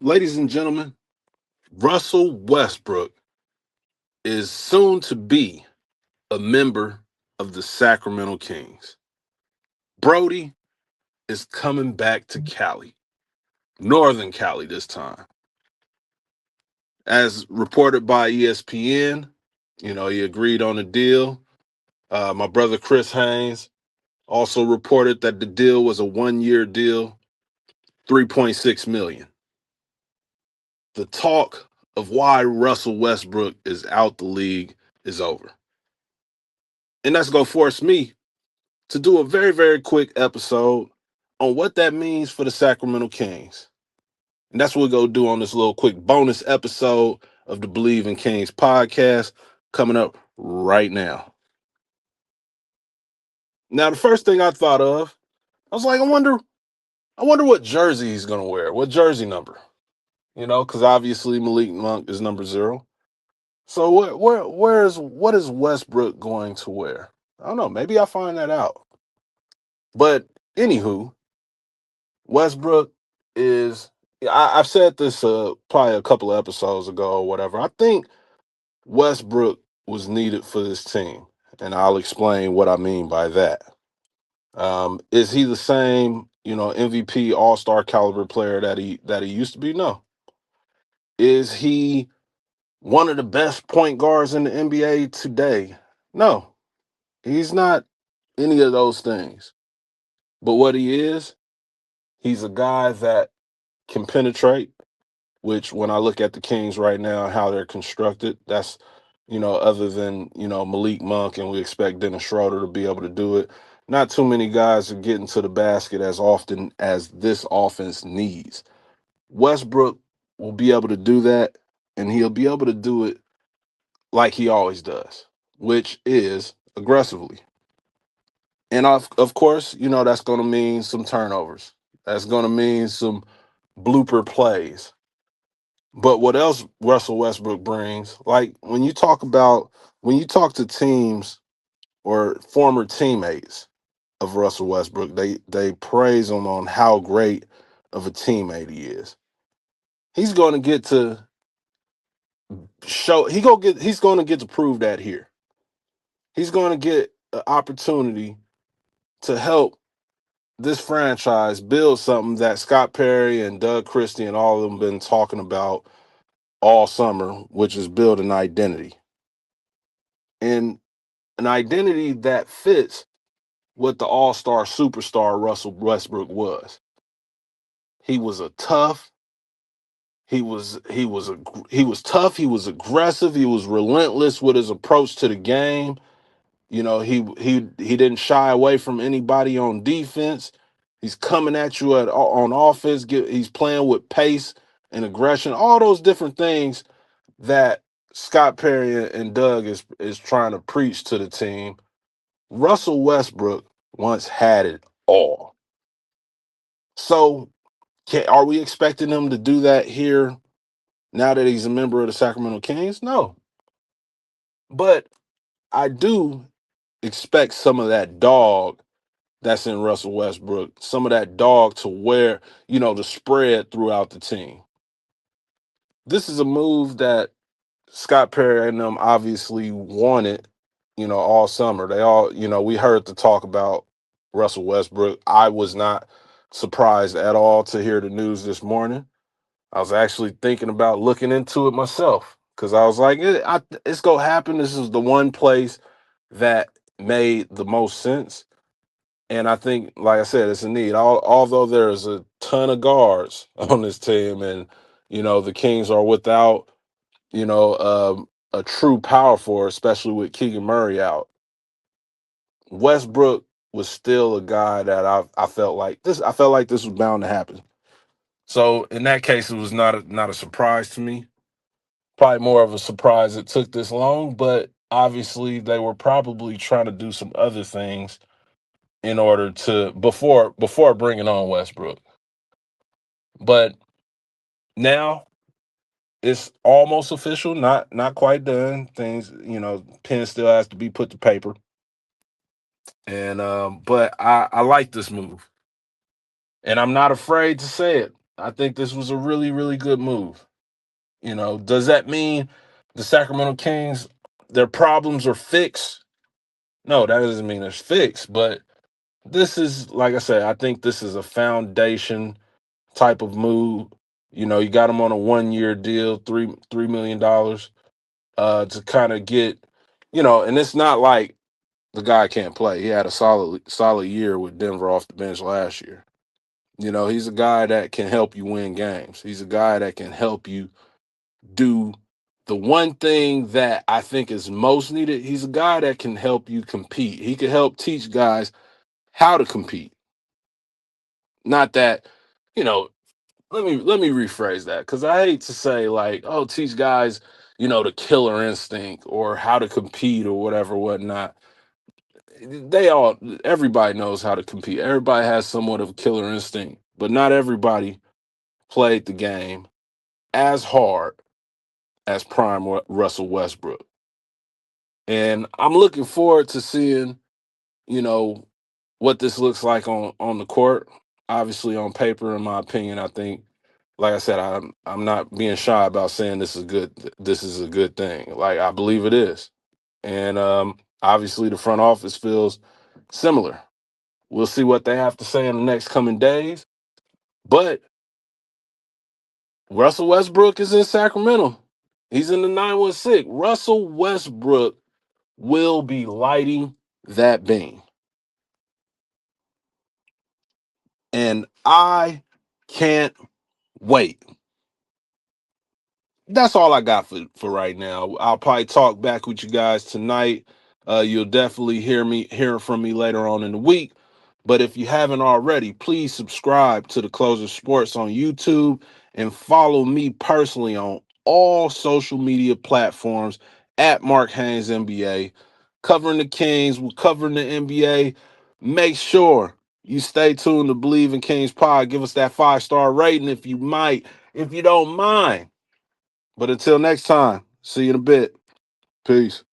Ladies and gentlemen, Russell Westbrook is soon to be a member of the Sacramento Kings. Brody is coming back to Cali, Northern Cali this time. As reported by ESPN, he agreed on a deal. My brother Chris Haynes also reported that the deal was a 1-year deal, 3.6 million. The talk of why Russell Westbrook is out the league is over. And that's going to force me to do a very, very quick episode on what that means for the Sacramento Kings. And that's what we're going to do on this little quick bonus episode of the Bleav in Kings podcast coming up right now. Now, the first thing I thought of, I was like, I wonder what jersey he's going to wear, what jersey number, because obviously Malik Monk is number 0. So what is Westbrook going to wear? I don't know. Maybe I'll find that out. But anywho, Westbrook is. I've said this probably a couple of episodes ago or whatever. I think Westbrook was needed for this team, and I'll explain what I mean by that. Is he the same, MVP All Star caliber player that he used to be? No. Is he one of the best point guards in the NBA today? No, he's not any of those things. But what he is, he's a guy that can penetrate, which when I look at the Kings right now, how they're constructed, that's, other than, Malik Monk, and we expect Dennis Schroeder to be able to do it. Not too many guys are getting to the basket as often as this offense needs. Westbrook will be able to do that, and he'll be able to do it like he always does, which is aggressively. And of course, that's going to mean some turnovers. That's going to mean some blooper plays. But what else Russell Westbrook brings, like when you talk to teams or former teammates of Russell Westbrook, they praise him on how great of a teammate he is. He's going to get to he's going to get to prove that here. He's going to get an opportunity to help this franchise build something that Scott Perry and Doug Christie and all of them been talking about all summer, which is build an identity. And an identity that fits what the all-star superstar Russell Westbrook was. He was a tough, he was tough, he was aggressive, he was relentless with his approach to the game. He didn't shy away from anybody on defense. He's coming at you on offense. He's playing with pace and aggression, all those different things that Scott Perry and Doug is trying to preach to the team. Russell Westbrook once had it all. So, are we expecting him to do that here now that he's a member of the Sacramento Kings? No. But I do expect some of that dog that's in Russell Westbrook, some of that dog to wear, the spread throughout the team. This is a move that Scott Perry and them obviously wanted, all summer. They all, we heard the talk about Russell Westbrook. I was not surprised at all to hear the news this morning. I was actually thinking about looking into it myself because I was like, it's going to happen. This is the one place that made the most sense. And I think, like I said, it's a need. Although there's a ton of guards on this team, and the Kings are without a true power forward, especially with Keegan Murray out. Westbrook was still a guy that I felt like this. I felt like this was bound to happen. So in that case, it was not a surprise to me. Probably more of a surprise it took this long, but obviously they were probably trying to do some other things in order to before bringing on Westbrook. But now it's almost official, not quite done. Things, pen still has to be put to paper. And but I like this move. And I'm not afraid to say it. I think this was a really, really good move. Does that mean the Sacramento Kings, their problems are fixed? No, that doesn't mean it's fixed. But this is, like I said, I think this is a foundation type of move. You got him on a 1 year deal, $3 million, to kind of get, and it's not like the guy can't play. He had a solid year with Denver off the bench last year. He's a guy that can help you win games. He's a guy that can help you do the one thing that I think is most needed. He's a guy that can help you compete. He can help teach guys how to compete. Not that, you know, let me rephrase that, because I hate to say, like, oh, teach guys, the killer instinct or how to compete or whatever, whatnot. Everybody knows how to compete. Everybody has somewhat of a killer instinct, but not everybody played the game as hard as prime Russell Westbrook. And I'm looking forward to seeing, you know, what this looks like on the court. Obviously, on paper, in my opinion, I think, like I said, I'm not being shy about saying this is good. This is a good thing. Like, I Bleav it is, and obviously the front office feels similar. We'll see what they have to say in the next coming days. But Russell Westbrook is in Sacramento. He's in the 916. Russell Westbrook will be lighting that beam. And I can't wait. That's all I got for right now. I'll probably talk back with you guys tonight. You'll definitely hear from me later on in the week. But if you haven't already, please subscribe to the Closer Sports on YouTube and follow me personally on all social media platforms at Mark Haynes NBA. Covering the Kings, we're covering the NBA. Make sure you stay tuned to Bleav in Kings Pod. Give us that 5-star rating if you don't mind. But until next time, see you in a bit. Peace.